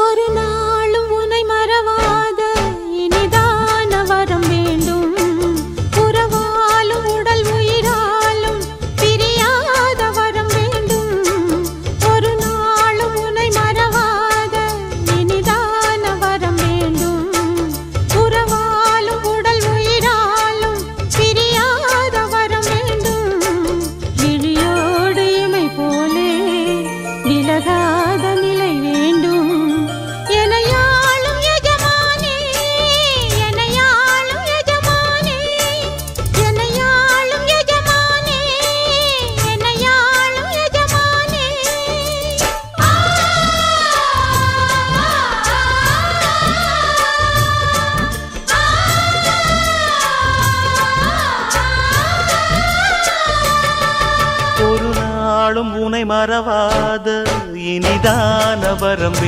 ஒரு நாளும் உன்னை மறவாத இனிதான வரம் வேண்டும். உறவாலும் உடல் உயிராலும் பிரியாத வரம் வேண்டும். ஒரு நாளும் உன்னை மறவாத இனிதான வரம் வேண்டும். உறவாலும் உடல் உயிராலும் பிரியாத வரம் வேண்டும். விழியோடு இமை போலே விலகாத நிலை வேண்டும். ஒரு நாளும் உன்னை மறவாத இனிதான வரம்